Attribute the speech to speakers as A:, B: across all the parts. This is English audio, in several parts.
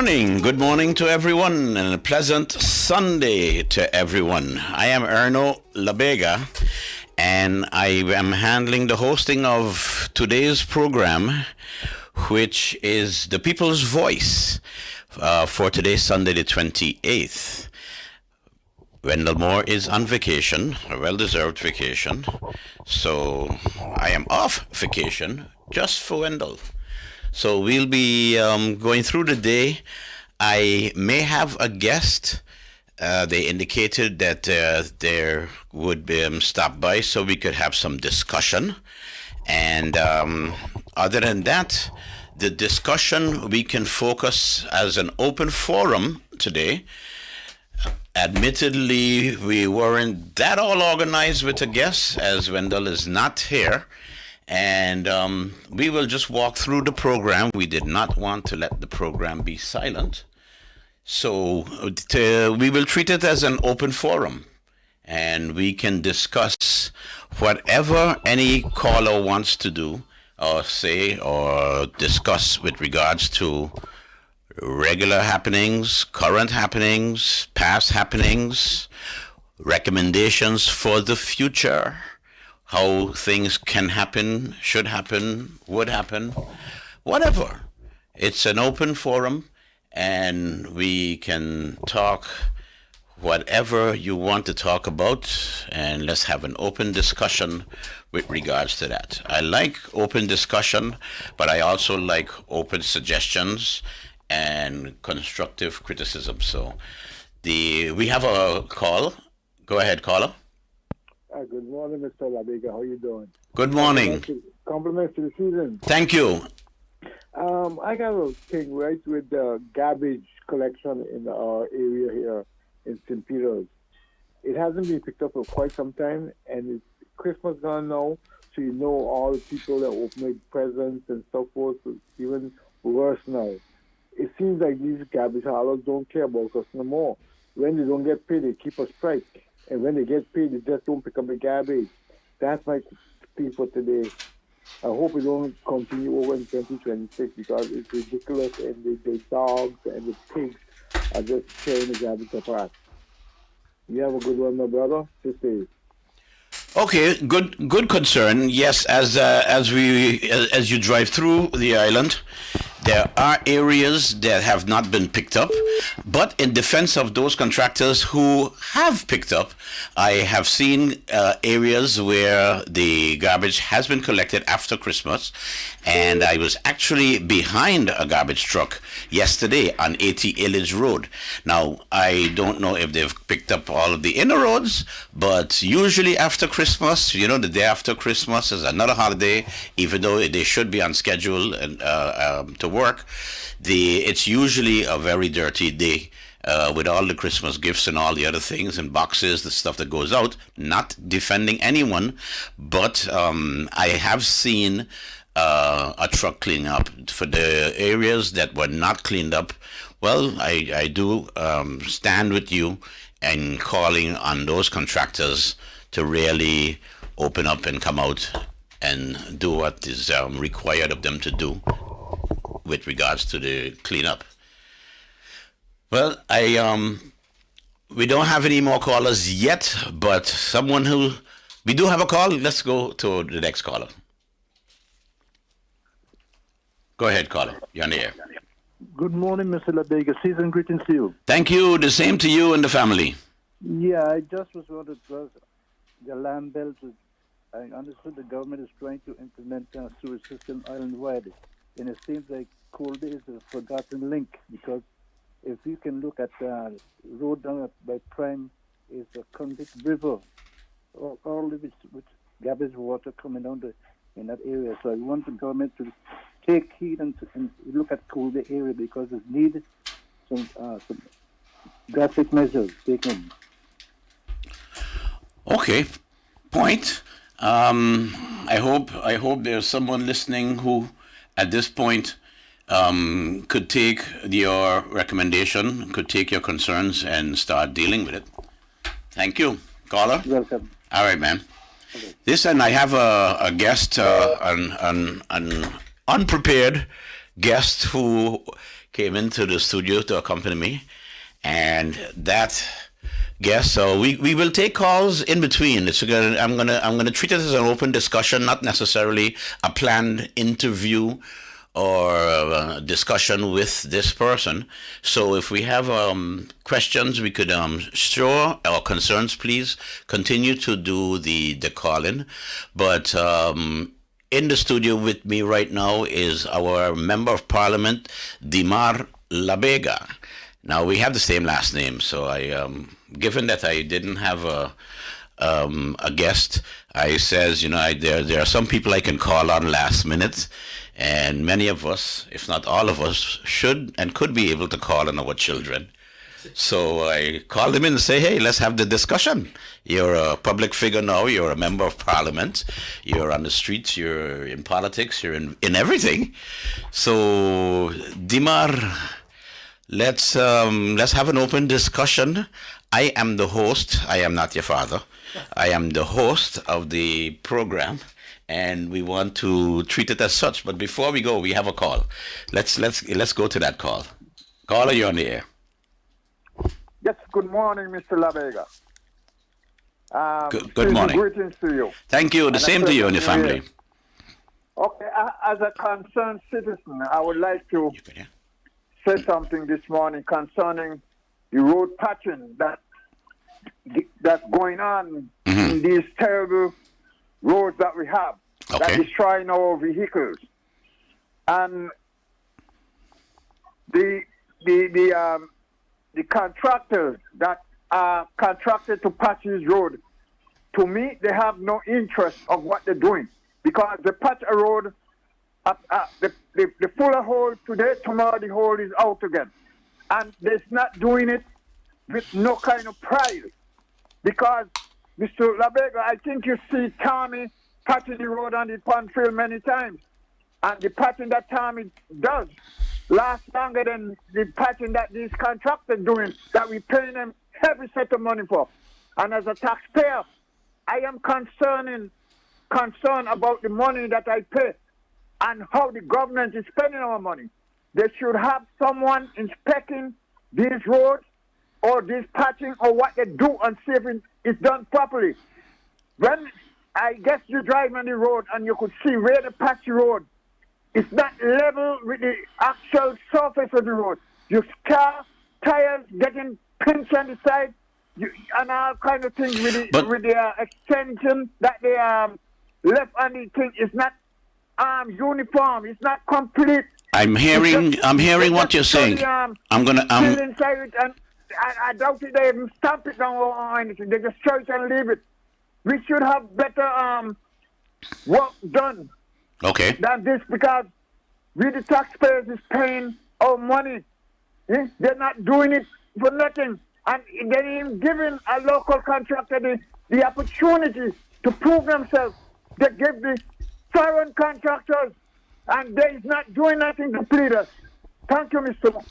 A: Good morning to everyone, and a pleasant Sunday to everyone. I am Erno Labega, and I am handling the hosting of today's program, which is The People's Voice, for today, Sunday the 28th. Wendell Moore is on vacation, a well-deserved vacation, so I am off vacation just for Wendell. So we'll be going through the day. I may have a guest. They indicated that there would be stop by so we could have some discussion. And other than that, the discussion we can focus as an open forum today. Admittedly, we weren't that all organized with a guest as Wendell is not here. And we will just walk through the program. We did not want to let the program be silent. So we will treat it as an open forum. And we can discuss whatever any caller wants to do or say or discuss with regards to regular happenings, current happenings, past happenings, recommendations for the future, how things can happen, should happen, would happen, whatever. It's an open forum, and we can talk whatever you want to talk about, and let's have an open discussion with regards to that. I like open discussion, but I also like open suggestions and constructive criticism. So we have a call. Go ahead, caller.
B: Good morning, Mr. Labega. How you doing?
A: Good morning.
B: Compliments to the season.
A: Thank you.
B: I got a thing right with the garbage collection in our area here in St. Peter's. It hasn't been picked up for quite some time, and it's Christmas gone now, so you know all the people that open presents and so forth. So it's even worse now. It seems like these garbage haulers don't care about us no more. When they don't get paid, they keep a strike. And when they get paid, they just don't pick up the garbage. That's my plea for today. I hope it don't continue over in 2026 because it's ridiculous, and the dogs and the pigs are just tearing the garbage apart. You have a good one, my brother. Just say.
A: Okay, good concern. Yes, as you drive through the island, there are areas that have not been picked up, but in defense of those contractors who have picked up, I have seen areas where the garbage has been collected after Christmas, and I was actually behind a garbage truck yesterday on 80 Illage Road. Now, I don't know if they've picked up all of the inner roads, but usually after Christmas, the day after Christmas is another holiday, even though they should be on schedule and to work. It's usually a very dirty day with all the Christmas gifts and all the other things and boxes, the stuff that goes out. Not defending anyone, but I have seen a truck cleaning up for the areas that were not cleaned up. Well, I do stand with you and calling on those contractors to really open up and come out and do what is required of them to do with regards to the cleanup. Well, we don't have any more callers yet, but we do have a call. Let's go to the next caller. Go ahead, caller. You're on the air.
C: Good morning, Mr. Labega. Season greetings to you.
A: Thank you. The same to you and the family.
C: Yeah, I just was wondering because the land belt I understood the government is trying to implement a sewer system island-wide, and it seems like Cold is a forgotten link because if you can look at the road down by Prime, is a convict river, all of it with garbage water coming down in that area. So I want the government to take heed and look at Cold area because it needs some drastic measures taken.
A: Okay, point. I hope there's someone listening who, at this point, could take your recommendation, could take your concerns, and start dealing with it. Thank you, caller.
C: Welcome.
A: All right, man. Okay. Listen, I have a guest, an unprepared guest who came into the studio to accompany me, and that guest. So we will take calls in between. I'm gonna treat it as an open discussion, not necessarily a planned interview or discussion with this person. So if we have questions, we could sure, or concerns, please continue to do the call in. But in the studio with me right now is our Member of Parliament, Dimar Labega. Now we have the same last name, so given that I didn't have a guest, I says, there are some people I can call on last minute, and many of us, if not all of us, should and could be able to call on our children. So I called him in and say, hey, let's have the discussion. You're a public figure now. You're a member of parliament. You're on the streets. You're in politics. You're in everything. So, Dimar, let's have an open discussion. I am the host. I am not your father. I am the host of the program, and we want to treat it as such. But before we go, we have a call. Let's go to that call. Caller, you're on the air.
B: Yes, good morning, Mr. Labega.
A: Good morning.
B: Greetings to you.
A: Thank you. The same to you and your family.
B: Okay, as a concerned citizen, I would like to say something this morning concerning the road patching that's going on in these terrible roads that we have that destroying our vehicles. And the contractors that are contracted to patch this road, to me, they have no interest of what they're doing, because they patch a road, they full a hole today, tomorrow the hole is out again. And they're not doing it with no kind of pride. Because, Mr. Labega, I think you see Tommy patching the road on the pond field many times. And the patching that Tommy does lasts longer than the patching that these contractors doing, that we paying them heavy set of money for. And as a taxpayer, I am concerned about the money that I pay and how the government is spending our money. They should have someone inspecting these roads or this patching or what they do and see if it's done properly. When I guess you drive on the road and you could see where the patchy road is not level with the actual surface of the road. Your car tires getting pinched on the side, and all kind of things with the extension that they left on the thing is not uniform. It's not complete.
A: I'm hearing what you're saying.
B: Still inside it, and I doubt it. They even stamp it down or anything. They just throw it and leave it. We should have better work done.
A: Okay.
B: Than this, because we the taxpayers is paying our money. They're not doing it for nothing. And they're even giving a local contractor the opportunity to prove themselves. They give the foreign contractors, and they're not doing nothing to plead us. Thank you, Mr.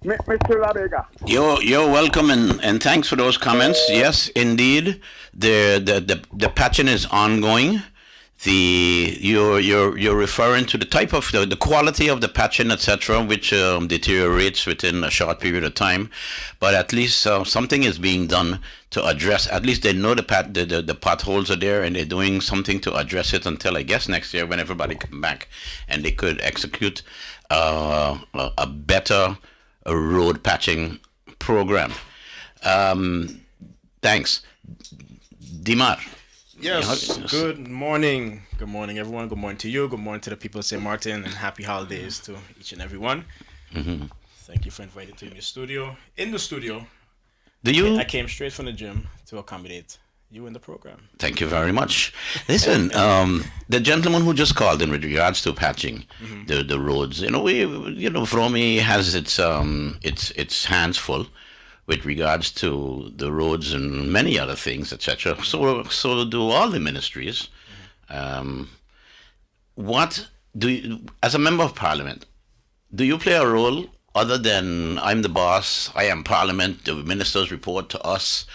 B: Labega.
A: You're welcome, and thanks for those comments. Yes, indeed, the patching is ongoing. You're referring to the type of the quality of the patching, etc., which deteriorates within a short period of time, but at least something is being done to address. At least they know the potholes are there, and they're doing something to address it until, I guess, next year when everybody come back and they could execute a better road patching program. Thanks, Dimar.
D: Yes, good morning. Good morning, everyone. Good morning to you. Good morning to the people of St.Maarten, and happy holidays to each and every one. Thank you for inviting me to your studio. In the studio, I came straight from the gym to accommodate you in the program.
A: Thank you very much. Listen, the gentleman who just called in with regards to patching the roads, Vromi has its hands full with regards to the roads and many other things, etc. So do all the ministries. What do you, as a member of parliament, do you play a role other than I'm the boss, I am parliament, the ministers report to us?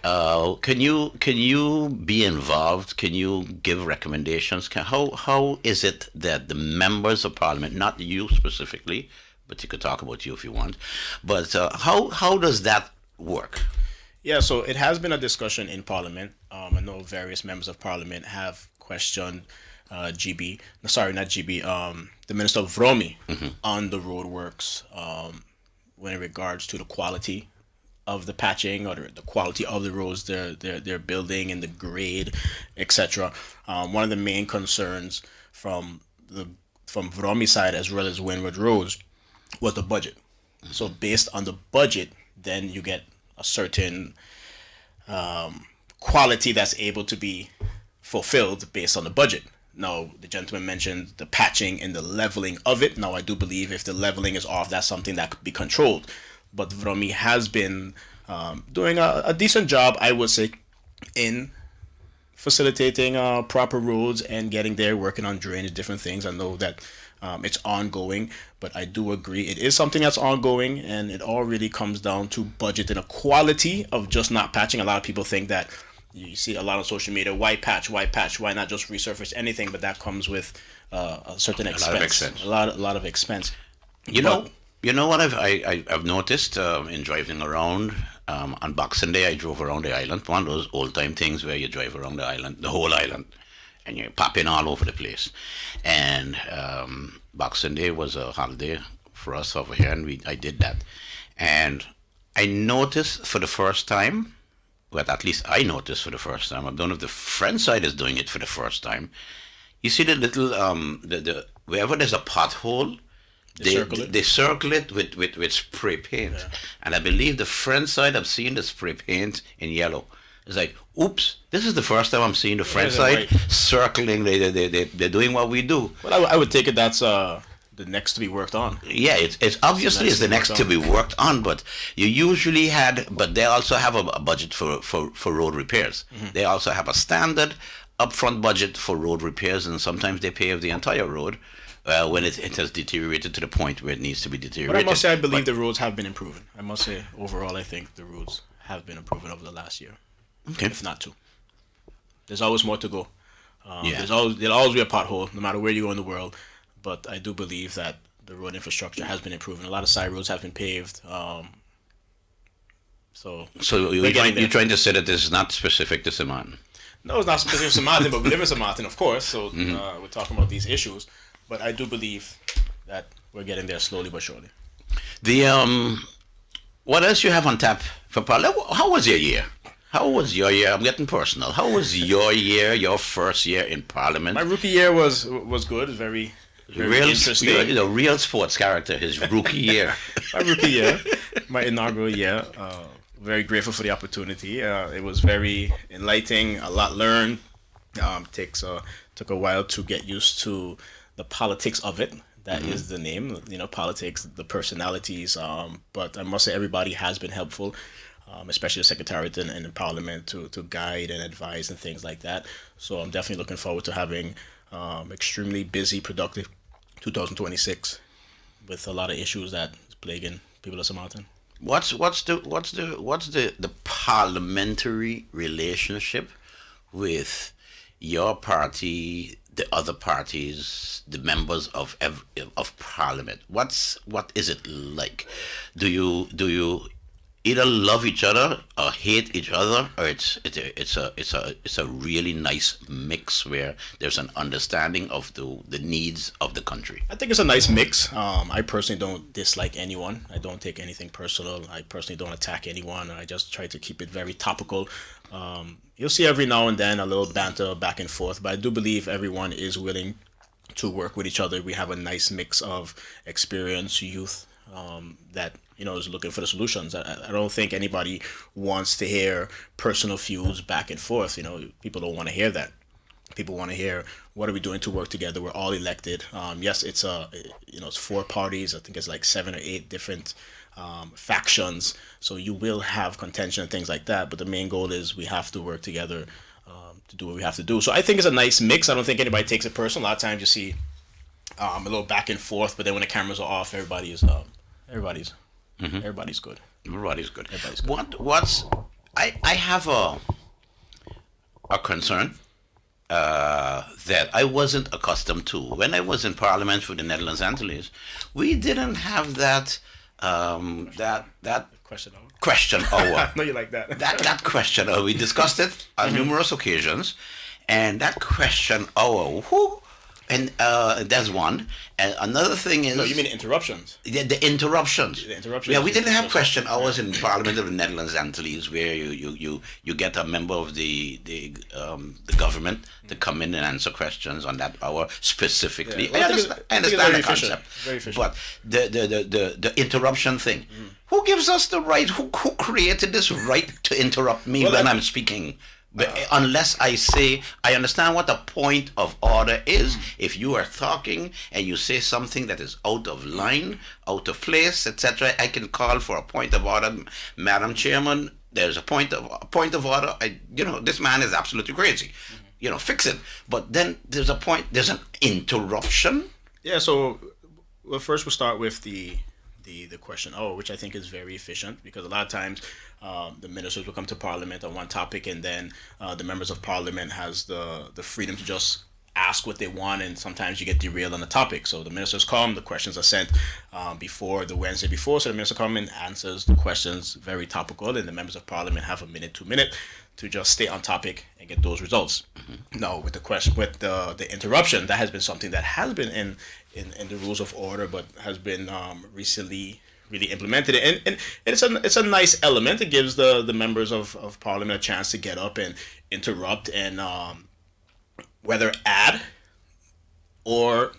A: Can you be involved? Can you give recommendations? How is it that the members of parliament, not you specifically, but you could talk about you if you want. But how does that work?
D: Yeah, so it has been a discussion in Parliament. I know various members of Parliament have questioned GB, no, sorry, not GB, the Minister of Vromi on the roadworks when in regards to the quality of the patching or the quality of the roads they're building and the grade, etc. One of the main concerns from the from Vromi side as well as Windward Roads was the budget. So based on the budget, then you get a certain quality that's able to be fulfilled based on the budget. Now, the gentleman mentioned the patching and the leveling of it. Now, I do believe if the leveling is off, that's something that could be controlled. But Vromi has been doing a decent job, I would say, in facilitating proper roads and getting there, working on drainage, different things. I know that it's ongoing, but I do agree it is something that's ongoing, and it all really comes down to budget and a quality of just not patching. A lot of people think that you see a lot on social media, why patch, why not just resurface anything? But that comes with a certain expense, a lot of expense.
A: You know what I've noticed in driving around on Boxing Day. I drove around the island. One of those old time things where you drive around the island, the whole island, and you're popping all over the place. And Boxing Day was a holiday for us over here, and I did that. And I noticed for the first time, well, at least I noticed for the first time. I don't know if the French side is doing it for the first time. You see the little the wherever there's a pothole, they circle it with spray paint. Yeah. And I believe the French side, I'm seeing the spray paint in yellow. It's like, oops, this is the first time I'm seeing the French side circling. They're doing what we do.
D: Well, I would take it that's the next to be worked on.
A: Yeah, it's obviously it's the next to be worked on, but you usually but they also have a budget for road repairs. Mm-hmm. They also have a standard upfront budget for road repairs, and sometimes they pave the entire road when it has deteriorated to the point where it needs to be deteriorated.
D: But I must say, I believe the roads have been improving. I must say, overall, I think the roads have been improving over the last year, if not two. There's always more to go. There'll always be a pothole, no matter where you go in the world. But I do believe that the road infrastructure has been improving. A lot of side roads have been paved. So
A: you're trying to say that this is not specific to St.Maarten?
D: No, it's not specific to St.Maarten, but we live in St.Maarten, of course. So we're talking about these issues. But I do believe that we're getting there slowly but surely.
A: What else you have on tap for Parliament? How was your year? How was your year? I'm getting personal. How was your year, your first year in Parliament?
D: My rookie year was good. Very interesting.
A: Real sports character, his rookie year.
D: My rookie year, my inaugural year. Very grateful for the opportunity. It was very enlightening, a lot learned. Took a while to get used to the politics of it. That is the name, politics, the personalities. But I must say everybody has been helpful, especially the Secretariat and the Parliament to guide and advise and things like that. So I'm definitely looking forward to having extremely busy, productive 2026 with a lot of issues that is plaguing people of St.Maarten.
A: What's the parliamentary relationship with your party, the other parties, the members of Parliament? What is it like? Do you either love each other or hate each other, or it's a really nice mix where there's an understanding of the needs of the country?
D: I think it's a nice mix. I personally don't dislike anyone. I don't take anything personal. I personally don't attack anyone. I just try to keep it very topical. You'll see every now and then a little banter back and forth, but I do believe everyone is willing to work with each other. We have a nice mix of experience, youth, that is looking for the solutions. I don't think anybody wants to hear personal feuds back and forth. People don't want to hear that. People want to hear, what are we doing to work together? We're all elected. Yes, it's it's 4 parties. I think it's like 7 or 8 different factions. So you will have contention and things like that. But the main goal is we have to work together to do what we have to do. So I think it's a nice mix. I don't think anybody takes it personal. A lot of times you see a little back and forth, but then when the cameras are off, everybody's good. Everybody's good.
A: Everybody's good. I have a concern, that I wasn't accustomed to. When I was in Parliament for the Netherlands Antilles, we didn't have that that question hour.
D: No, you like that.
A: That question hour. We discussed it on numerous occasions, and that question hour. Whoo, and that's one. And another thing is...
D: No, you mean interruptions.
A: The interruptions.
D: The interruptions.
A: Yeah, we didn't have question hours in Parliament of the Netherlands Antilles where you get a member of the government to come in and answer questions on that hour specifically.
D: Yeah,
A: I understand the
D: efficient.
A: concept.
D: Very efficient.
A: But the interruption thing. Who gives us the right? Who created this right to interrupt me when I'm speaking? But unless I say, I understand what the point of order is. If you are talking and you say something that is out of line, out of place, etc., I can call for a point of order, Madam Chairman. There's a point of order. This man is absolutely crazy. Fix it. But then there's an interruption.
D: Yeah. So, first we'll start with the question, which I think is very efficient, because a lot of times the ministers will come to Parliament on one topic, and then the members of Parliament has the freedom to just ask what they want, and sometimes you get derailed on the topic. So the ministers come, the questions are sent before the Wednesday before, so the minister comes and answers the questions, very topical, and the members of Parliament have a minute, 2 minutes to just stay on topic and get those results. Now, with the interruption, that has been something that has been in the rules of order, but has been recently really implemented. And it's a nice element. It gives the members of Parliament a chance to get up and interrupt and whether add or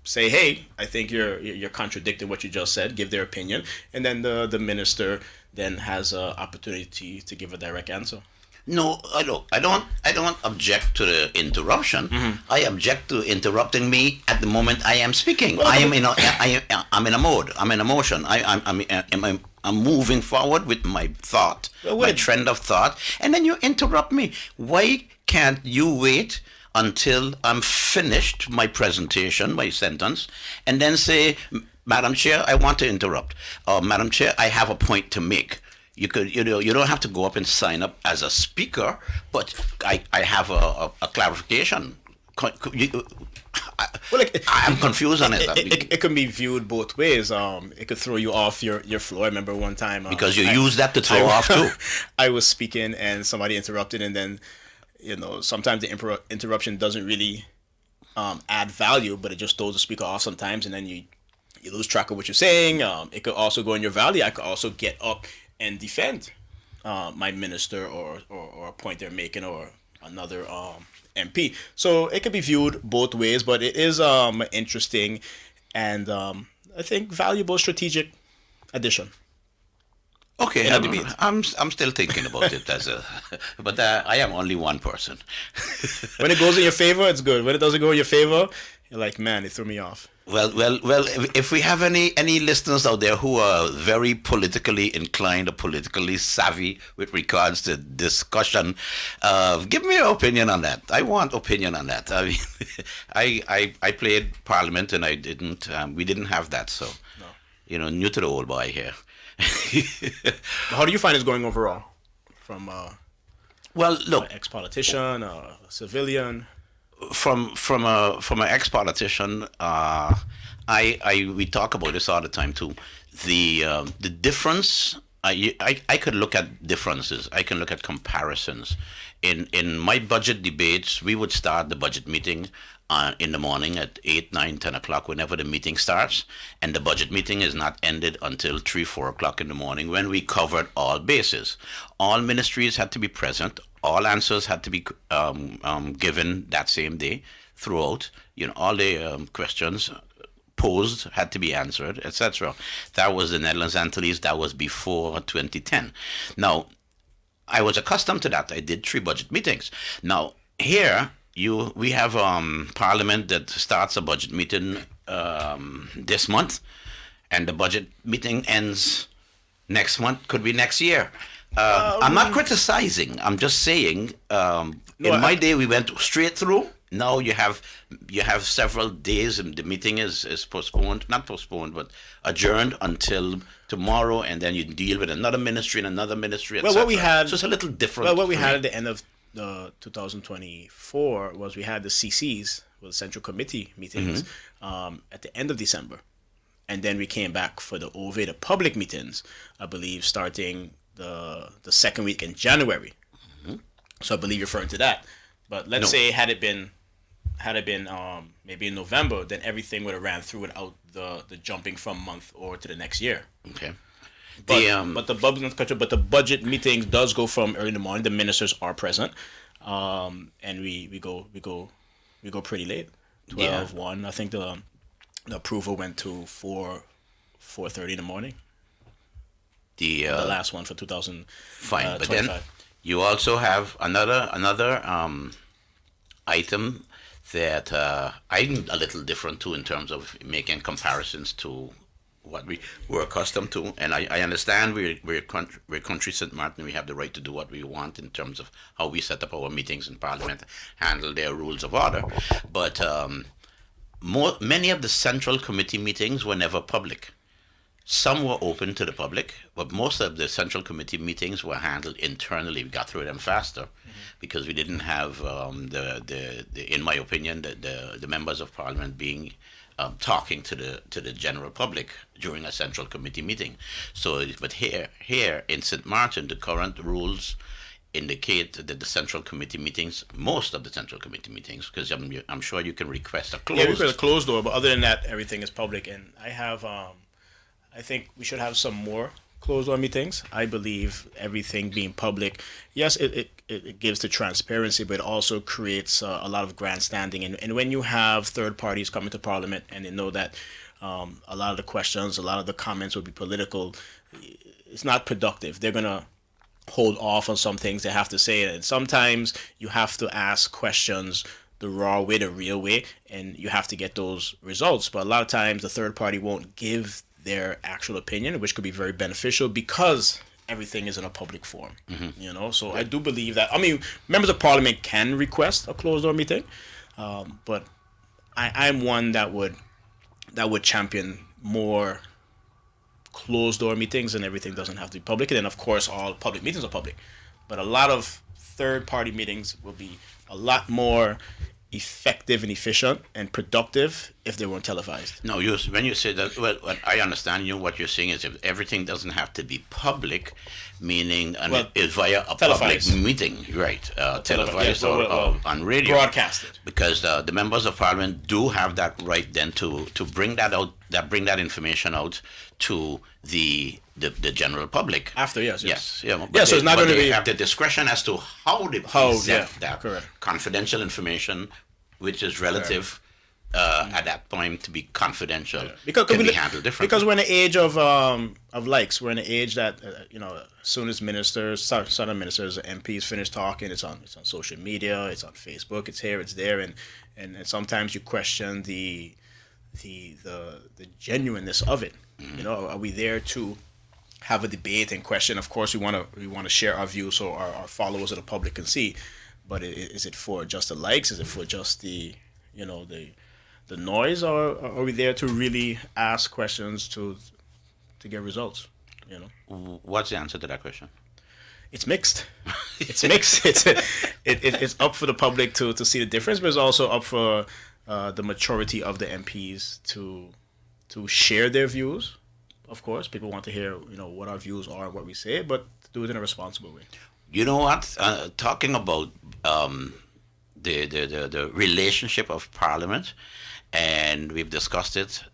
D: say, hey, I think you're contradicting what you just said, give their opinion, and then the minister then has an opportunity to give a direct answer.
A: No, I don't object to the interruption. I object to interrupting me at the moment I am speaking. I'm in a mode. I'm in a motion. I'm moving forward with my thought, my trend of thought, and then you interrupt me. Why can't you wait until I'm finished my presentation, my sentence, and then say, Madam Chair, I want to interrupt. Madam Chair, I have a point to make. You don't have to go up and sign up as a speaker, but I have a clarification. I'm confused on it.
D: It can be viewed both ways. It could throw you off your floor. I remember one time
A: because you use that to throw off too.
D: I was speaking and somebody interrupted, and then sometimes the interruption doesn't really add value, but it just throws the speaker off sometimes, and then you lose track of what you're saying. It could also go in your value. I could also get up and defend my minister or a point they're making, or another MP. So it could be viewed both ways, but it is interesting and I think valuable strategic addition.
A: Okay, I'm still thinking about it but I am only one person.
D: When it goes in your favor, it's good. When it doesn't go in your favor, you're like, man, it threw me off.
A: Well. If we have any listeners out there who are very politically inclined or politically savvy with regards to discussion, give me your opinion on that. I want opinion on that. I mean, I played Parliament and I didn't. We didn't have that, so no. New to the old boy here.
D: How do you find it's going overall? From
A: look,
D: ex-politician, civilian.
A: From an ex-politician, we talk about this all the time too. The difference, I could look at differences. I can look at comparisons. In my budget debates, we would start the budget meeting in the morning at 8, 9, 10 o'clock, whenever the meeting starts, and the budget meeting is not ended until 3, 4 o'clock in the morning, when we covered all bases. All ministries had to be present. All answers had to be given that same day throughout. All the questions posed had to be answered, etc. That was the Netherlands Antilles. That was before 2010. Now, I was accustomed to that. I did 3 budget meetings. Now, here, we have Parliament that starts a budget meeting this month, and the budget meeting ends next month, could be next year. I'm not criticizing. I'm just saying. In my day, we went straight through. Now you have several days, and the meeting is postponed, not postponed, but adjourned until tomorrow, and then you deal with another ministry and another ministry.
D: Well, what we had,
A: so it's a little different.
D: Well, what we had at the end of 2024 was we had the CCs, the Central Committee meetings, at the end of December. And then we came back for the OVA, the public meetings, I believe, starting the second week in January. So I believe you're referring to that. But let's say had it been maybe in November, then everything would have ran through without the jumping from month or to the next year.
A: Okay.
D: But the budget meetings does go from early in the morning. The ministers are present, and we go pretty late. 1. I think the approval went to 4:30 in the morning. The last one for 2000.
A: Fine, but then you also have another item that I'm a little different too in terms of making comparisons to what we were accustomed to, and I understand we're country St.Maarten. We have the right to do what we want in terms of how we set up our meetings in Parliament, handle their rules of order. But many of the Central Committee meetings were never public. Some were open to the public, but most of the Central Committee meetings were handled internally. We got through them faster because we didn't have in my opinion, the members of Parliament being talking to the general public during a Central Committee meeting. So, but here in St.Maarten, the current rules indicate that the Central Committee meetings, most of the Central Committee meetings, because I'm sure you can request a closed.
D: Yeah, we request a closed door, but other than that, everything is public. And I think we should have some more closed door meetings. I believe everything being public, yes, it gives the transparency, but it also creates a lot of grandstanding. And when you have third parties coming to Parliament and they know that a lot of the questions, a lot of the comments will be political, it's not productive. They're going to hold off on some things they have to say. And sometimes you have to ask questions the raw way, the real way, and you have to get those results. But a lot of times the third party won't give their actual opinion, which could be very beneficial because everything is in a public forum. So I do believe that. I mean, members of Parliament can request a closed door meeting, but I'm one that would champion more closed door meetings, and everything doesn't have to be public. And then of course all public meetings are public, but a lot of third party meetings will be a lot more effective and efficient and productive if they weren't televised.
A: No, when you say that, well, what I understand what you're saying is if everything doesn't have to be public, meaning it's via a
D: televised.
A: public meeting, right? Televised or on radio.
D: Broadcasted.
A: Because the members of Parliament do have that right then to bring that out, bring that information out to the general public.
D: After, yes.
A: Yeah,
D: so it's not going to be...
A: They have the discretion as to how they present that
D: correct.
A: confidential information, which is relative at that point to be confidential, can be handled differently.
D: Because we're in an age of likes. We're in an age that as soon as southern ministers, MPs finish talking, it's on social media, it's on Facebook, it's here, it's there, and sometimes you question the genuineness of it. Are we there to have a debate and question? Of course, we want to share our views so our followers or the public can see. But is it for just the likes? Is it for just the noise? Or are we there to really ask questions to get results?
A: What's the answer to that question?
D: It's mixed. It's mixed. It's up for the public to see the difference, but it's also up for the majority of the MPs to share their views. Of course, people want to hear what our views are and what we say, but to do it in a responsible way.
A: You know what? Talking about the relationship of Parliament, and we've discussed it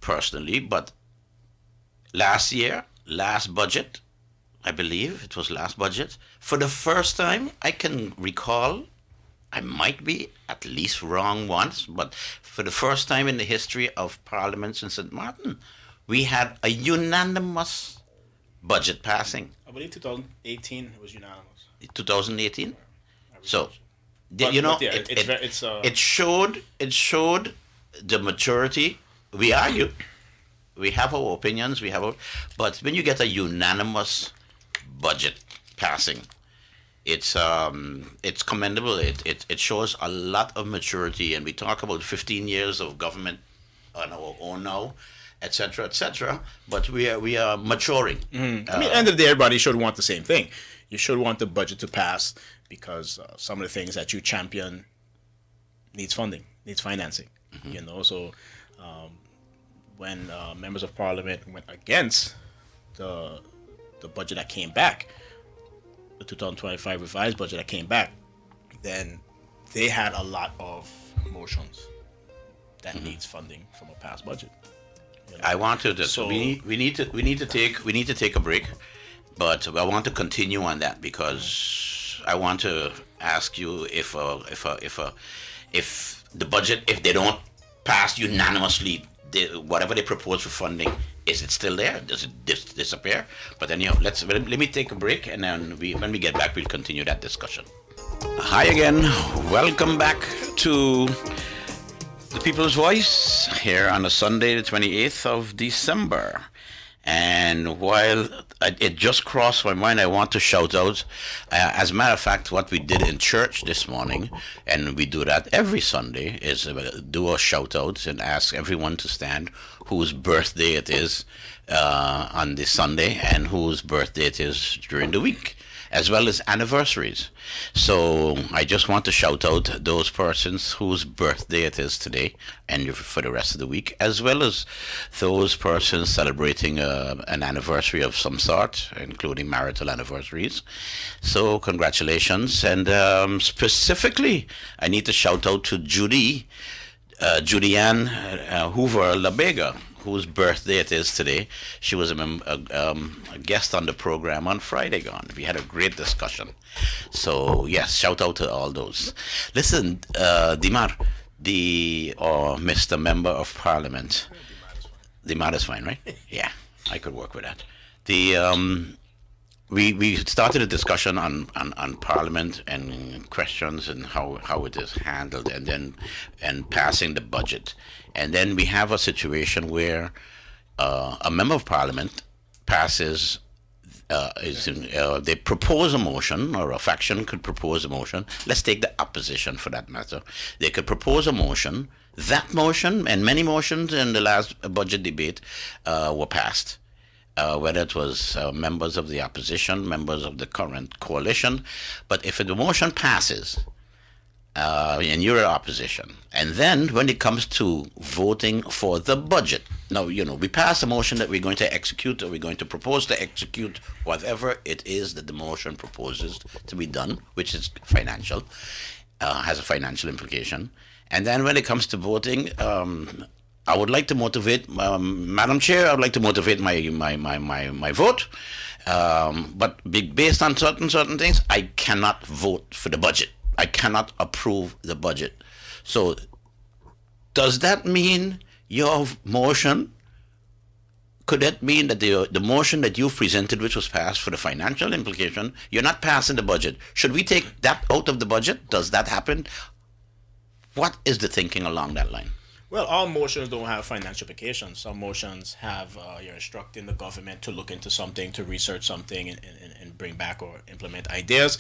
A: personally, but last budget, I believe it was last budget, for the first time I can recall, I might be at least wrong once, but for the first time in the history of parliaments in St.Maarten, we had a unanimous budget passing.
D: I believe 2018 was unanimous.
A: 2018? So, it showed the maturity. We argue, we have our opinions, but when you get a unanimous budget passing, it's commendable. It shows a lot of maturity, and we talk about 15 years of government on our own now, etc. But we are maturing.
D: I mean, at the end of the day, everybody should want the same thing. You should want the budget to pass because some of the things that you champion needs funding, needs financing. So when members of parliament went against the budget that came back, the 2025 revised budget that came back, then they had a lot of motions that needs funding from a past budget.
A: I want to. So we need to take a break, but I want to continue on that because I want to ask you if the budget, if they don't pass unanimously, whatever they propose for funding, is it still there? Does it disappear? But anyhow, let me take a break, and then when we get back, we'll continue that discussion. Hi again. Welcome back to the People's Voice here on a Sunday, the 28th of December. And while it just crossed my mind, I want to shout out, as a matter of fact, what we did in church this morning, and we do that every Sunday, is do a shout out and ask everyone to stand whose birthday it is on this Sunday and whose birthday it is during the week, as well as anniversaries. So I just want to shout out those persons whose birthday it is today and for the rest of the week, as well as those persons celebrating an anniversary of some sort, including marital anniversaries. So congratulations. And specifically, I need to shout out to Judy-Ann Hoover Labega, whose birthday it is today. She was a guest on the program on Friday gone. We had a great discussion. So yes, shout out to all those. Listen, Dimar, Mr. Member of Parliament. Dimar is fine, right? Yeah, I could work with that. We started a discussion on Parliament and questions and how it is handled, and passing the budget. And then we have a situation where a member of Parliament passes, they propose a motion, or a faction could propose a motion. Let's take the opposition for that matter. They could propose a motion. That motion and many motions in the last budget debate were passed. Whether it was members of the opposition, members of the current coalition. But if the motion passes, and you're in opposition, and then when it comes to voting for the budget, now, we pass a motion that we're going to execute, or we're going to propose to execute whatever it is that the motion proposes to be done, which is financial, has a financial implication. And then when it comes to voting, I would like to motivate, Madam Chair, I would like to motivate my vote, but based on certain things, I cannot vote for the budget. I cannot approve the budget. So does that mean your motion, could that mean that the motion that you've presented, which was passed for the financial implication, you're not passing the budget? Should we take that out of the budget? Does that happen? What is the thinking along that line?
D: Well, all motions don't have financial implications. Some motions have you're instructing the government to look into something, to research something, and bring back or implement ideas.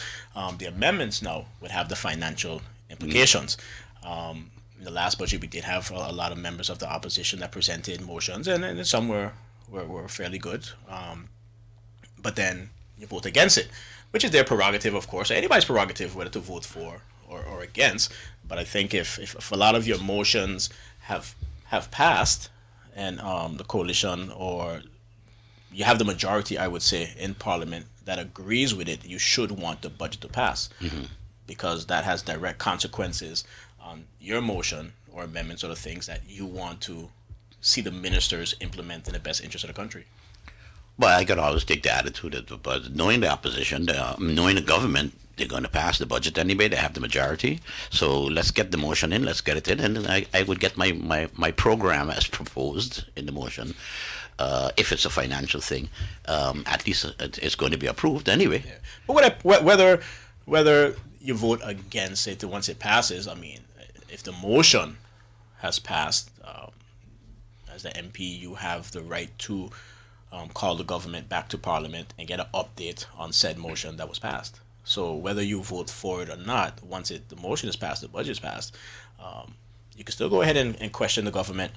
D: The amendments now would have the financial implications. In the last budget, we did have a lot of members of the opposition that presented motions, and some were fairly good. But then you vote against it, which is their prerogative, of course. Anybody's prerogative whether to vote for or against. But I think if a lot of your motions have passed, and the coalition, or you have the majority, I would say, in Parliament that agrees with it, you should want the budget to pass, because that has direct consequences on your motion or amendments or the things that you want to see the ministers implement in the best interest of the country.
A: Well, I could always take the attitude that, but knowing the opposition, knowing the government, they're going to pass the budget anyway. They have the majority. So let's get the motion in. Let's get it in. And then I would get my program as proposed in the motion. If it's a financial thing, at least it's going to be approved anyway.
D: Yeah. But whether you vote against it once it passes, I mean, if the motion has passed, as the MP, you have the right to call the government back to Parliament and get an update on said motion that was passed. So whether you vote for it or not, once the motion is passed, the budget is passed, you can still go ahead and question the government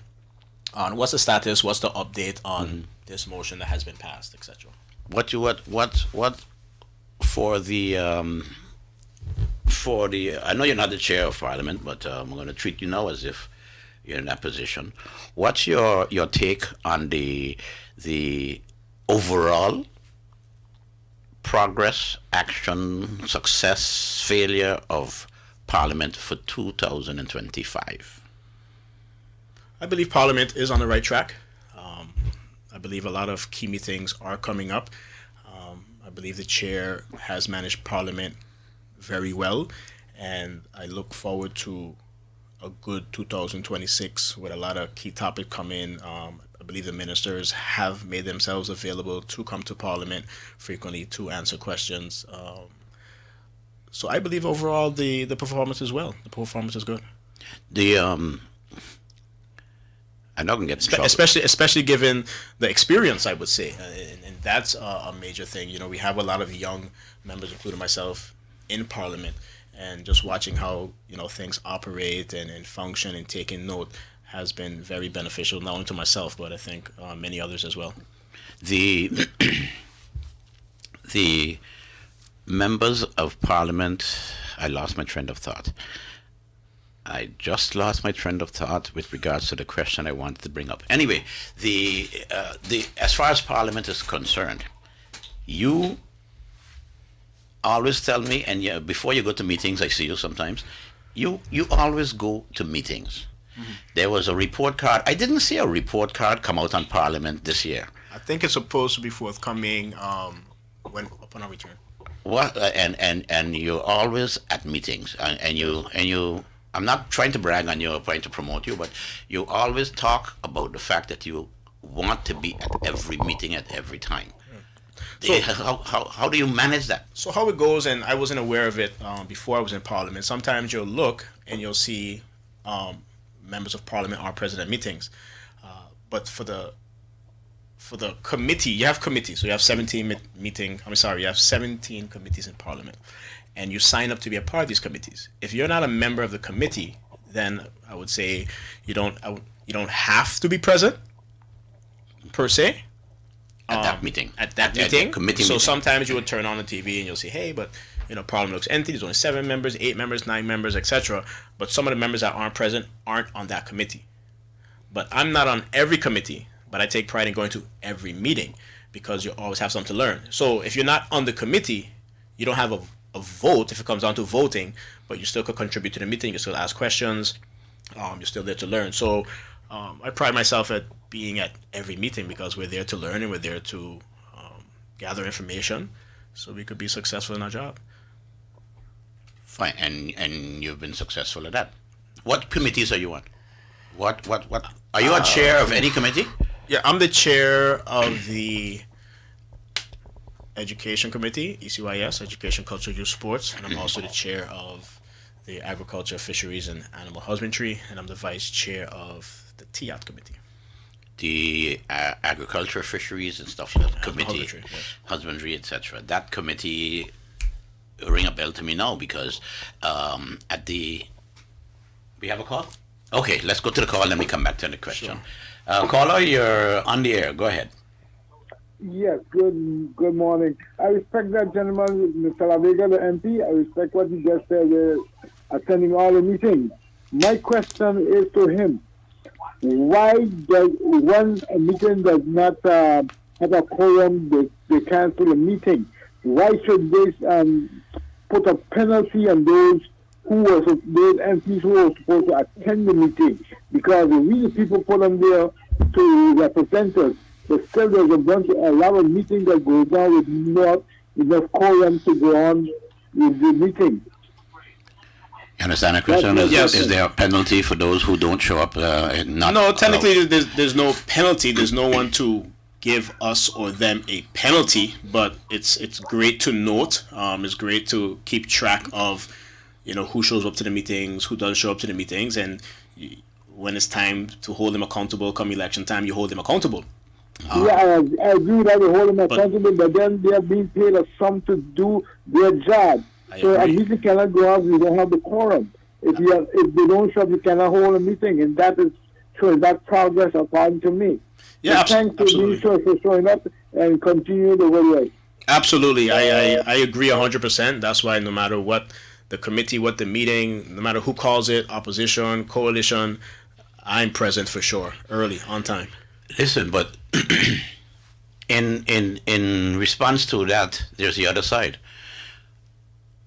D: on what's the status, what's the update on this motion that has been passed, etc.
A: What for the for the, I know you're not the chair of Parliament, but I'm going to treat you now as if you're in that position. What's your take on the overall progress, action, success, failure of Parliament for 2025?
D: I believe Parliament is on the right track. I believe a lot of key meetings are coming up. I believe the chair has managed Parliament very well, and I look forward to a good 2026 with a lot of key topics come in. I believe the ministers have made themselves available to come to Parliament frequently to answer questions. So I believe overall the performance is well. The performance is good.
A: The I'm not gonna get in trouble.
D: Especially given the experience, I would say, and that's a major thing. You know, we have a lot of young members, including myself, in Parliament, and just watching how things operate and function and taking note has been very beneficial, not only to myself but I think many others as well.
A: The the members of Parliament. I lost my train of thought. I just lost my train of thought with regards to the question I wanted to bring up. Anyway, the as far as Parliament is concerned, you always tell me, and before you go to meetings, I see you sometimes. You always go to meetings. Mm-hmm. There was a report card. I didn't see a report card come out on Parliament this year.
D: I think it's supposed to be forthcoming upon our return.
A: What and you're always at meetings, and you. I'm not trying to brag on you or trying to promote you, but you always talk about the fact that you want to be at every meeting at every time. So, how do you manage that?
D: So how it goes, and I wasn't aware of it before I was in Parliament. Sometimes you'll look and you'll see members of Parliament are present at meetings, but for the committee, you have committees. So you have 17 you have 17 committees in Parliament, and you sign up to be a part of these committees. If you're not a member of the committee, then I would say you don't have to be present per se.
A: At that meeting.
D: At that meeting.
A: Committee
D: so
A: meeting.
D: sometimes you would turn on the TV and you'll see, hey, but Parliament looks empty. There's only 7 members, 8 members, 9 members, etc. But some of the members that aren't present aren't on that committee. But I'm not on every committee, but I take pride in going to every meeting because you always have something to learn. So if you're not on the committee, you don't have a vote if it comes down to voting, but you still could contribute to the meeting. You still ask questions. You're still there to learn. So I pride myself at being at every meeting because we're there to learn and we're there to gather information so we could be successful in our job.
A: Fine, and you've been successful at that. What committees are you on? What are you a chair of any committee?
D: Yeah, I'm the chair of the Education Committee, ECYS, Education, Culture, Youth, Sports, and I'm also the chair of the Agriculture, Fisheries, and Animal Husbandry, and I'm the vice chair of the TIAT Committee.
A: The Agriculture, Fisheries, and stuff like that committee,
D: Husbandry, yes.
A: Husbandry, etc. That committee ring a bell to me now because we have a call? Okay, let's go to the call and then we come back to the question. Sure. Caller, you're on the air. Go ahead.
B: Yes, good morning. I respect that gentleman, Mr. Labega, the MP. I respect what he just said, attending all the meetings. My question is to him. Why does when a meeting does not have a quorum, they cancel a meeting? Why should they put a penalty on those MPs who were supposed to attend the meeting? Because we the people put them there to represent us. But still, there's a lot of meetings that go down with not enough quorum to go on with the meeting.
A: You understand the question?
D: Yes.
A: Is there a penalty for those who don't show up?
D: No, technically, there's no penalty. There's no one to give us or them a penalty, but it's great to note. It's great to keep track of, who shows up to the meetings, who doesn't show up to the meetings, and when it's time to hold them accountable, come election time, you hold them accountable.
B: I agree that they hold them accountable, but then they are being paid a sum to do their job. So a meeting cannot go out if you don't have the quorum. If they don't show up, you cannot hold a meeting, and that is showing that progress according to me.
D: Yeah,
B: thanks to you for showing up and continue the way.
D: Absolutely, I agree 100%. That's why no matter what the committee, what the meeting, no matter who calls it, opposition, coalition, I'm present for sure, early, on time.
A: Listen, but in response to that, there's the other side.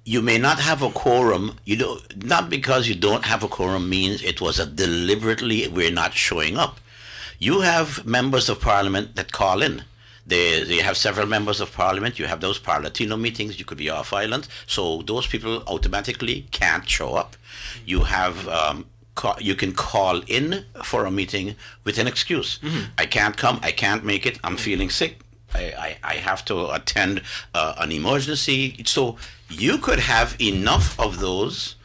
A: You may not have a quorum. You don't, not because you don't have a quorum means it was a deliberately we're not showing up. You have members of parliament that call in. They have several members of parliament. You have those Parlatino meetings. You could be off island, so those people automatically can't show up. You have you can call in for a meeting with an excuse. I can't come. I can't make it. I'm feeling sick. I have to attend an emergency. So you could have enough of those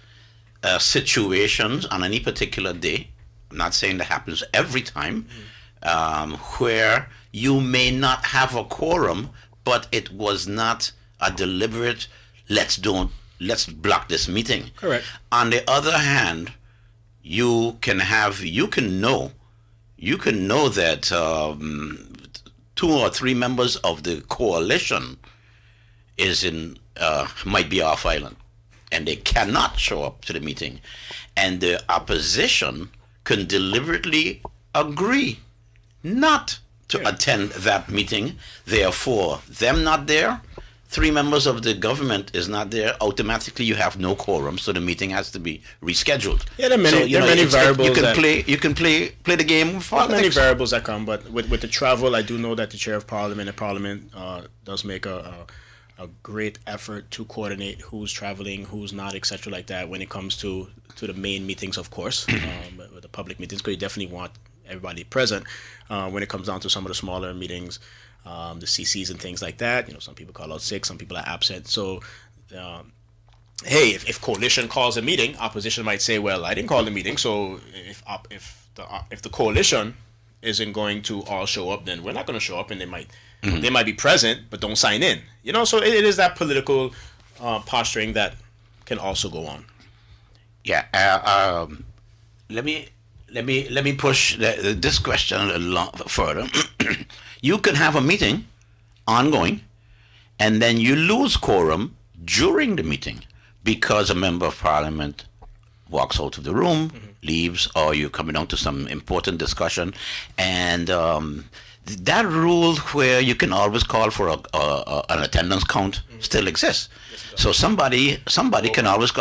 A: situations on any particular day. I'm not saying that happens every time, where you may not have a quorum, but it was not a deliberate let's block this meeting.
D: Correct.
A: On the other hand, you can know that two or three members of the coalition might be off island, and they cannot show up to the meeting, and the opposition can deliberately agree not to attend that meeting. Therefore, them not there, three members of the government is not there, automatically you have no quorum, so the meeting has to be rescheduled.
D: Yeah, there are many variables.
A: You can play the game of politics.
D: Many variables that come, but with the travel, I do know that the chair of parliament and parliament does make a great effort to coordinate who's traveling, who's not, etc. like that when it comes to the main meetings, of course, with the public meetings, because you definitely want everybody present. When it comes down to some of the smaller meetings, the CCs and things like that, some people call out sick, some people are absent. So, hey, if coalition calls a meeting, opposition might say, well, I didn't call the meeting, so if the coalition isn't going to all show up, then we're not going to show up, and they might be present but don't sign in. So it is that political posturing that can also go on.
A: Yeah. Let me push this question a little further. You can have a meeting ongoing, and then you lose quorum during the meeting because a member of parliament walks out of the room, leaves, or you're coming down to some important discussion, and that rule where you can always call for an attendance count still exists. So somebody can always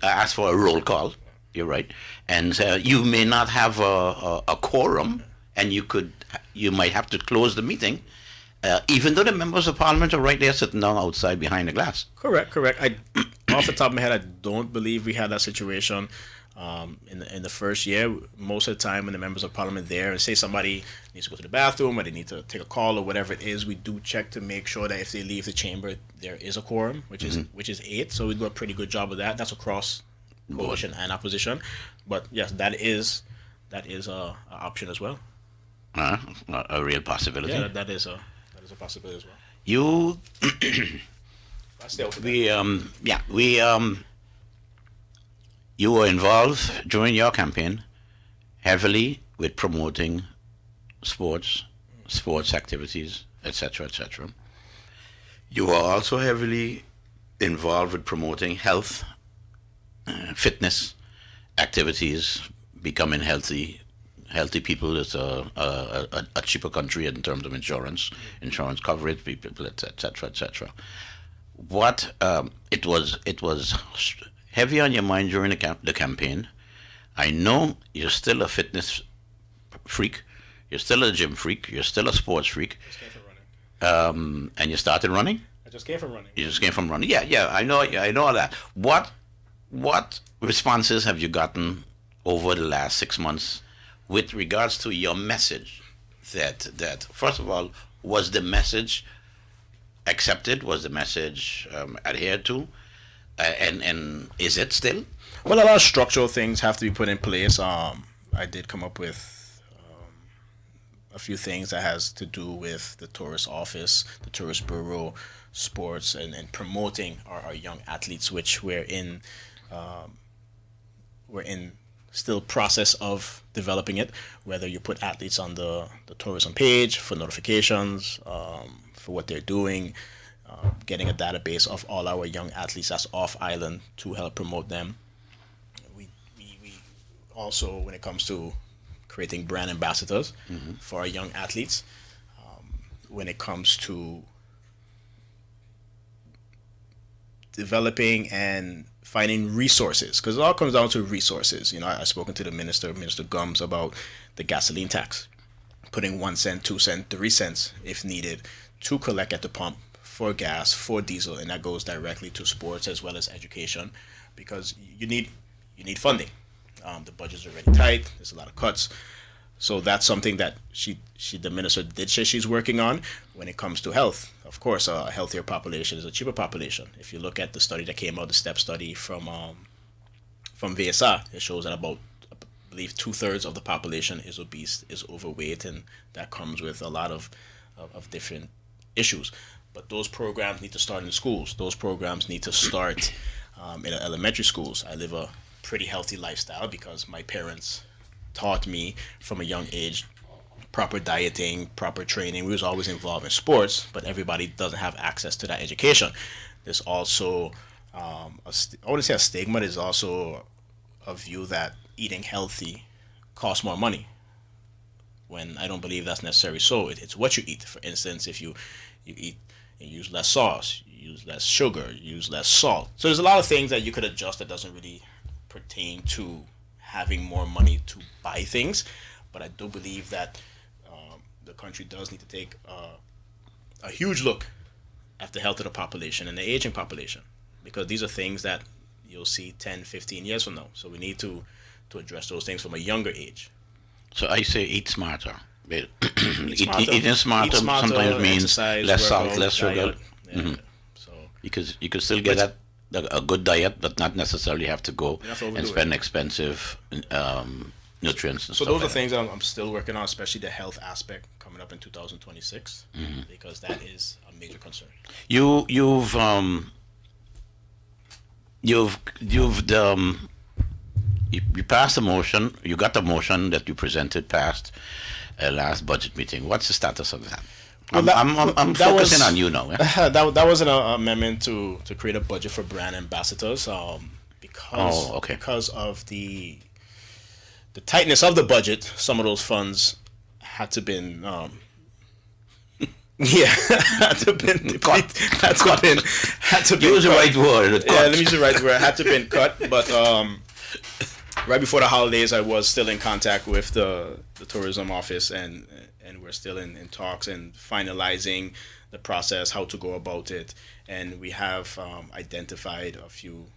A: ask for a roll call. You're right, and you may not have a quorum, and you might have to close the meeting, even though the members of parliament are right there sitting down outside behind the glass.
D: Correct. Off the top of my head, I don't believe we had that situation in the first year. Most of the time when the members of parliament there, and say somebody needs to go to the bathroom or they need to take a call or whatever it is, we do check to make sure that if they leave the chamber, there is a quorum, which is 8. So we do a pretty good job of that. That's across coalition and opposition. But yes, that is a option as well.
A: A real possibility.
D: Yeah, that is a possibility as well.
A: You you were involved during your campaign heavily with promoting sports activities, etc. You were also heavily involved with promoting health, fitness activities, becoming healthy people. Is a cheaper country in terms of insurance coverage, people, etc. What it was heavy on your mind during the campaign. I know you're still a fitness freak, you're still a gym freak, you're still a sports freak.
D: Just came from running.
A: And you started running.
D: I just came from running.
A: You just came from running. Yeah. I know all that. What responses have you gotten over the last 6 months with regards to your message? That first of all, was the message accepted? Was the message adhered to? And is it still?
D: Well, a lot of structural things have to be put in place. I did come up with a few things that has to do with the tourist office, the tourist bureau, sports, and promoting our young athletes, which we're in still process of developing it. Whether you put athletes on the tourism page for notifications, for what they're doing, getting a database of all our young athletes that's off island to help promote them. We also, when it comes to creating brand ambassadors for our young athletes, when it comes to developing and finding resources, because it all comes down to resources. I've spoken to the Minister Gums, about the gasoline tax, putting 1 cent, 2 cent, 3 cents if needed to collect at the pump for gas, for diesel, and that goes directly to sports as well as education, because you need funding. The budget's already tight. There's a lot of cuts. So that's something that the minister did say she's working on. When it comes to health, of course, a healthier population is a cheaper population. If you look at the study that came out, the STEP study from VSA, it shows that about, I believe, 2/3 of the population is obese, is overweight, and that comes with a lot of different issues. But those programs need to start in the schools. Those programs need to start in elementary schools. I live a pretty healthy lifestyle because my parents taught me from a young age proper dieting, proper training. We was always involved in sports, but everybody doesn't have access to that education. There's also I wouldn't say a stigma. There's also a view that eating healthy costs more money, when I don't believe that's necessarily so. It's what you eat. For instance, if you eat and use less sauce, you use less sugar, you use less salt. So there's a lot of things that you could adjust that doesn't really pertain to having more money to buy things. But I do believe that the country does need to take a huge look at the health of the population and the aging population, because these are things that you'll see 10, 15 years from now. So we need to address those things from a younger age.
A: So I say eat smarter.
D: Eat smarter.
A: Eating smarter sometimes means less salt, less sugar.
D: Yeah. So
A: because you could still get a good diet, but not necessarily have to go and spend expensive nutrients. And
D: so
A: stuff
D: those are
A: like
D: things I'm still working on, especially the health aspect coming up in 2026, because that is a major concern.
A: You passed a motion. You got the motion that you presented past last budget meeting. What's the status of that?
D: Well,
A: I'm focusing on you now. Yeah?
D: that was an amendment to create a budget for brand ambassadors. Because of the tightness of the budget, some of those funds had to been had to been
A: use the right word.
D: Yeah, let me use the right word. Had to been cut, but right before the holidays, I was still in contact with the tourism office, and we're still in talks and finalizing the process, how to go about it, and we have identified a few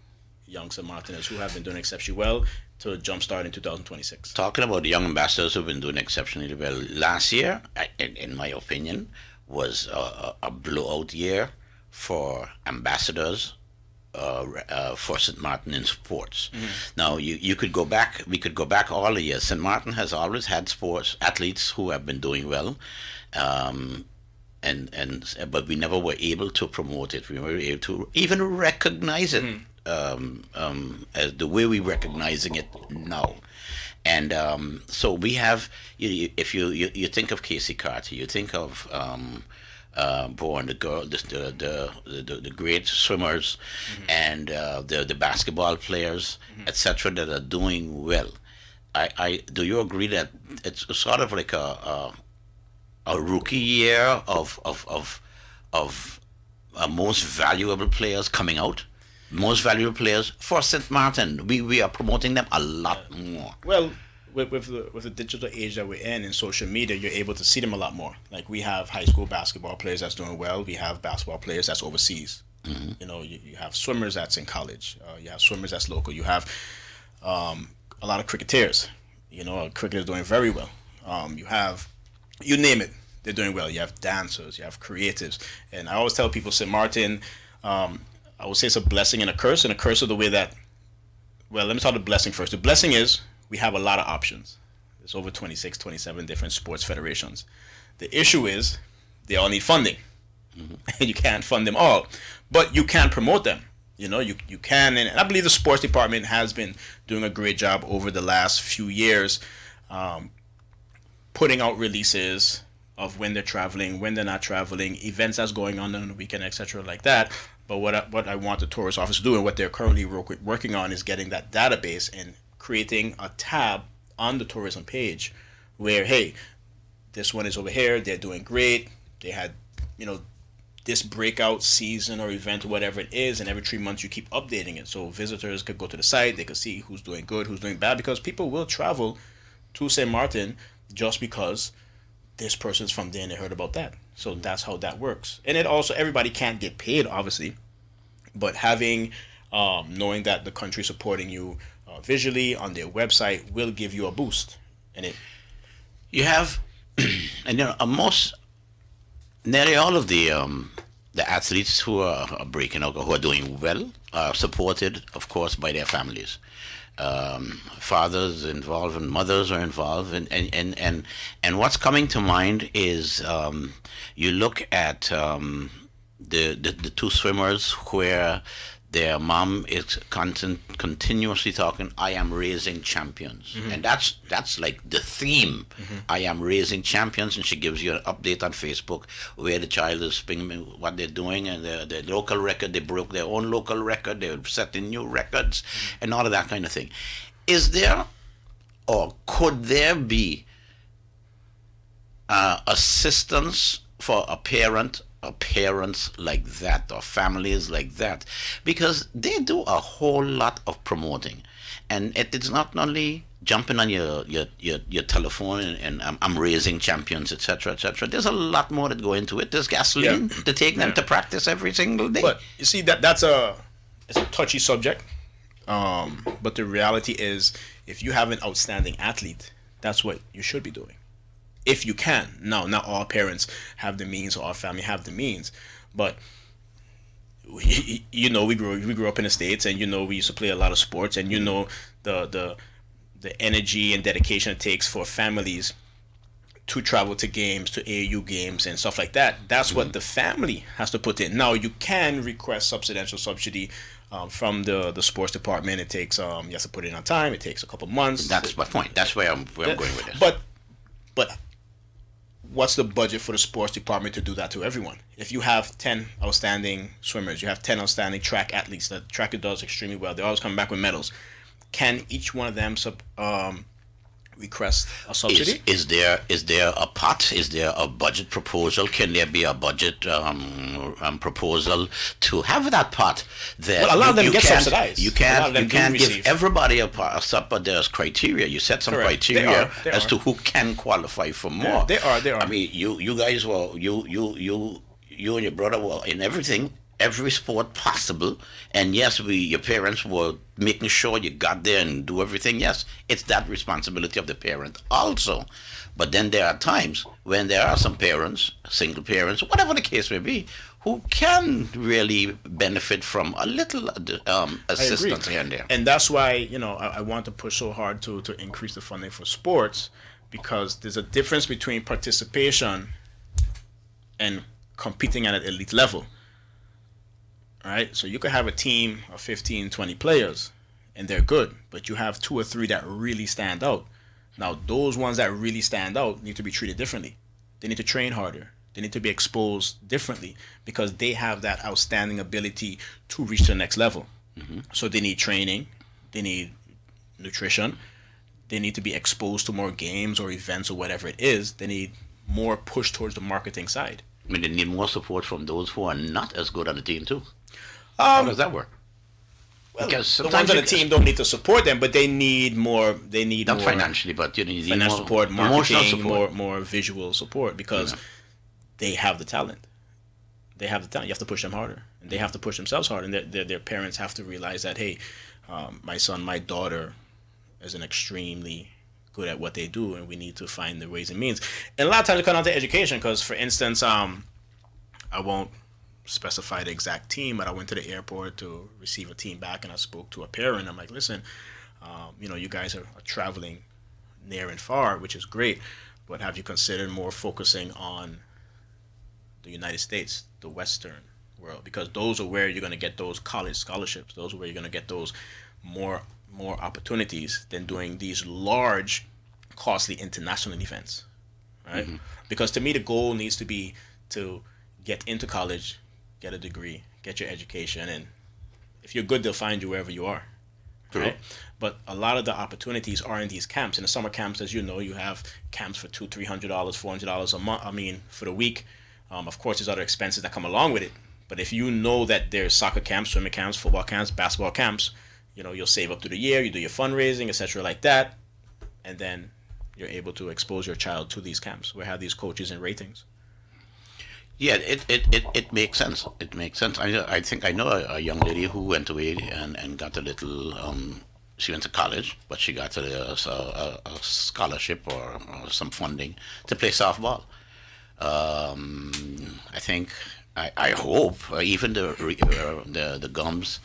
D: young St.Maarteners who have been doing exceptionally well to jumpstart in 2026.
A: Talking about the young ambassadors who've been doing exceptionally well, last year, in my opinion, was a blowout year for ambassadors for St.Maarten in sports. Now you could go back. We could go back all the years. St.Maarten has always had sports athletes who have been doing well, but we never were able to promote it. We were able to even recognize it as the way we're recognizing it now. And so we have. If you think of Casey Carter, you think of. Born the girl, the great swimmers, and the basketball players, etc., that are doing well. I do you agree that it's sort of like a rookie year of most valuable players coming out, most valuable players for St.Maarten? We are promoting them a lot more.
D: Well, with the digital age that we're in social media, you're able to see them a lot more. Like, we have high school basketball players that's doing well. We have basketball players that's overseas. You know, you have swimmers that's in college. You have swimmers that's local. You have a lot of cricketers. You know, cricket is doing very well. You have, you name it, they're doing well. You have dancers. You have creatives. And I always tell people, St.Maarten, I would say it's a blessing and a curse. And a curse of the way that, well, let me talk the blessing first. The blessing is, we have a lot of options. There's over 26, 27 different sports federations. The issue is they all need funding. And you can't fund them all. But you can promote them. You know, you can. And I believe the sports department has been doing a great job over the last few years, putting out releases of when they're traveling, when they're not traveling, events that's going on the weekend, etc., like that. But what I want the tourist office to do, and what they're currently working on, is getting that database and creating a tab on the tourism page where, hey, this one is over here, they're doing great, they had, this breakout season or event or whatever it is, and every 3 months you keep updating it, so visitors could go to the site, they could see who's doing good, who's doing bad, because people will travel to St. Maarten just because this person's from there and they heard about that. So that's how that works. And it also, everybody can't get paid, obviously, but having knowing that the country supporting you visually on their website will give you a boost. And
A: You have, and most, nearly all of the athletes who are breaking out, who are doing well, are supported, of course, by their families. Fathers involved and mothers are involved, and what's coming to mind is you look at the two swimmers where their mom is continuously talking, I am raising champions. And that's like the theme. I am raising champions, and she gives you an update on Facebook where the child is spinning, what they're doing, and the local record, they broke their own local record, they're setting new records, and all of that kind of thing. Is there, or could there be assistance for a parent or parents like that, or families like that, because they do a whole lot of promoting, and it's not only jumping on your telephone and I'm raising champions, etc., etc. There's a lot more that go into it. There's gasoline to take them to practice every single day.
D: But you see, it's a touchy subject. But the reality is, if you have an outstanding athlete, that's what you should be doing. If you can. Now, not all parents have the means, or all family have the means, but we grew up in the States, and we used to play a lot of sports, and the energy and dedication it takes for families to travel to games, to AAU games and stuff like that. That's what the family has to put in. Now, you can request subsidy from the sports department. It takes you have to put it in on time. It takes a couple months.
A: That's my point. That's where I'm going with this.
D: But what's the budget for the sports department to do that to everyone? If you have 10 outstanding swimmers, you have 10 outstanding track athletes, the track does extremely well, they always come back with medals. Can each one of them request a subsidy?
A: Is there a pot? Is there a budget proposal? Can there be a budget proposal to have that pot? That
D: well, a lot of them get subsidized.
A: You can't give everybody a pot, but there's criteria. You set some criteria as to who can qualify for more.
D: Yeah, they are.
A: I mean, you guys were you and your brother were in every sport possible, and yes, your parents were making sure you got there and do everything. Yes, it's that responsibility of the parent also. But then there are times when there are some parents, single parents, whatever the case may be, who can really benefit from a little assistance here and there.
D: And that's why I want to push so hard to increase the funding for sports, because there's a difference between participation and competing at an elite level. Right? So you could have a team of 15, 20 players, and they're good, but you have 2 or 3 that really stand out. Now, those ones that really stand out need to be treated differently. They need to train harder. They need to be exposed differently, because they have that outstanding ability to reach the next level. So they need training, they need nutrition, they need to be exposed to more games or events or whatever it is. They need more push towards the marketing side.
A: I mean, they need more support from those who are not as good on the team too. How does that work?
D: Well, because the ones on the team don't need to support them, but they need more. They need
A: not
D: more
A: financially, but you need
D: financial
A: more
D: support, marketing,
A: support.
D: more visual support, because they have the talent. They have the talent. You have to push them harder, and they have to push themselves harder. And their parents have to realize that, hey, my son, my daughter, is an extremely good at what they do, and we need to find the ways and means. And a lot of times it comes down to education, because, for instance, I won't specify the exact team, but I went to the airport to receive a team back, and I spoke to a parent. I'm like, listen, you guys are traveling near and far, which is great, but have you considered more focusing on the United States, the Western world? Because those are where you're going to get those college scholarships. Those are where you're going to get those more opportunities than doing these large, costly international events. right? Because to me, the goal needs to be to get into college, get a degree, get your education, and if you're good, they'll find you wherever you are.
A: True.
D: Right? But a lot of the opportunities are in these camps. In the summer camps, as you know, you have camps for $200, $300, $400 a month. I mean, for the week. Of course, there's other expenses that come along with it. But if you know that there's soccer camps, swimming camps, football camps, basketball camps, you'll save up through the year, you do your fundraising, etc., like that, and then you're able to expose your child to these camps where have these coaches and ratings.
A: Yeah, it makes sense. It makes sense. I think I know a young lady who went away and got a little. She went to college, but she got a scholarship or some funding to play softball. I think. I hope even the Gums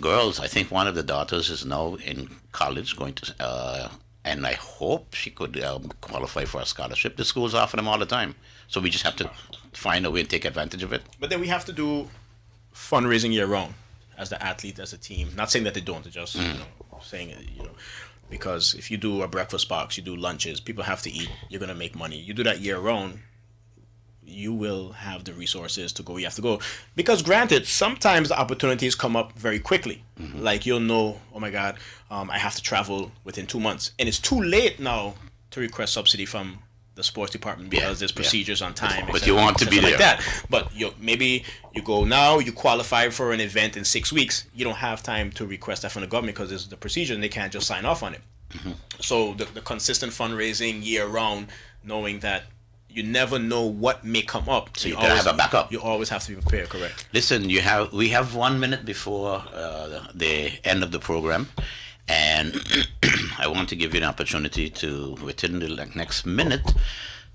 A: girls. I think one of the daughters is now in college going to. And I hope she could qualify for a scholarship. The schools offer them all the time, so we just have to find a way and take advantage of it.
D: But then we have to do fundraising year round as the athlete, as a team. Not saying that they don't, just saying it, because if you do a breakfast box, you do lunches, people have to eat. You're gonna make money. You do that year round, you will have the resources to go where you have to go. Because granted, sometimes the opportunities come up very quickly. Like you'll know, oh my God, I have to travel within 2 months. And it's too late now to request subsidy from the sports department because there's procedures on time.
A: But you want to be there.
D: Like that. But maybe you go now, you qualify for an event in 6 weeks. You don't have time to request that from the government because there's the procedure and they can't just sign off on it. So the consistent fundraising year round, knowing that you never know what may come up.
A: So you gotta have a backup.
D: You always have to be prepared, correct?
A: Listen, we have 1 minute before the end of the program, and I want to give you an opportunity to, within the next minute,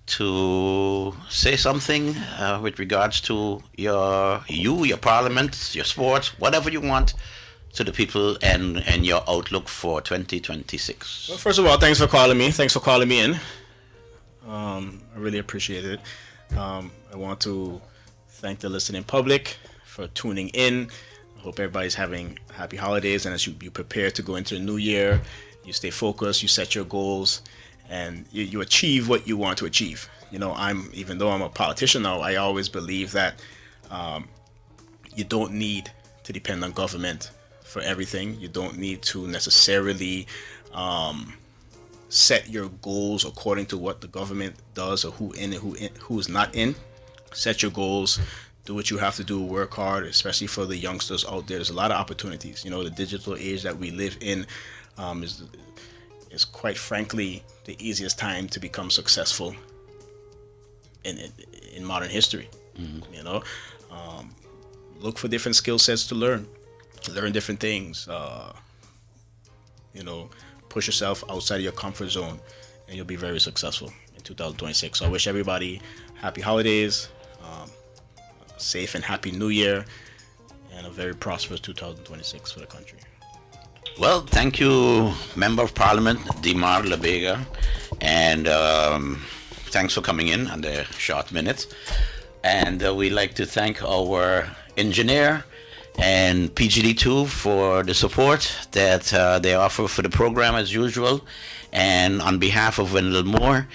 A: to say something with regards to your parliament, your sports, whatever you want, to the people and your outlook for 2026.
D: Well, first of all, thanks for calling me. Thanks for calling me in. I really appreciate it. I want to thank the listening public for tuning in. I hope everybody's having happy holidays, and as you prepare to go into the new year, you stay focused, you set your goals, and you achieve what you want to achieve. Even though I'm a politician now, I always believe that you don't need to depend on government for everything. You don't need to necessarily set your goals according to what the government does or who's not in. Set your goals, do what you have to do, work hard, especially for the youngsters out there. There's a lot of opportunities. The digital age that we live in is quite frankly the easiest time to become successful in modern history. Look for different skill sets to learn different things. Push yourself outside of your comfort zone, and you'll be very successful in 2026. So I wish everybody happy holidays, safe and happy new year, and a very prosperous 2026 for the country.
A: Well, thank you, Member of Parliament Dimar Labega, and thanks for coming in on the short minutes. And we'd like to thank our engineer and PGD2 for the support that they offer for the program as usual. And on behalf of Wendell Moore,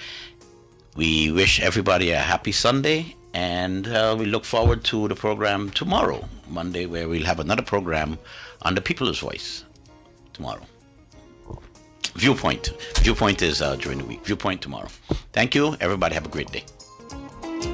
A: we wish everybody a happy Sunday, and we look forward to the program tomorrow, Monday, where we'll have another program on the People's Voice tomorrow. Viewpoint is during the week. Viewpoint tomorrow. Thank you. Everybody have a great day.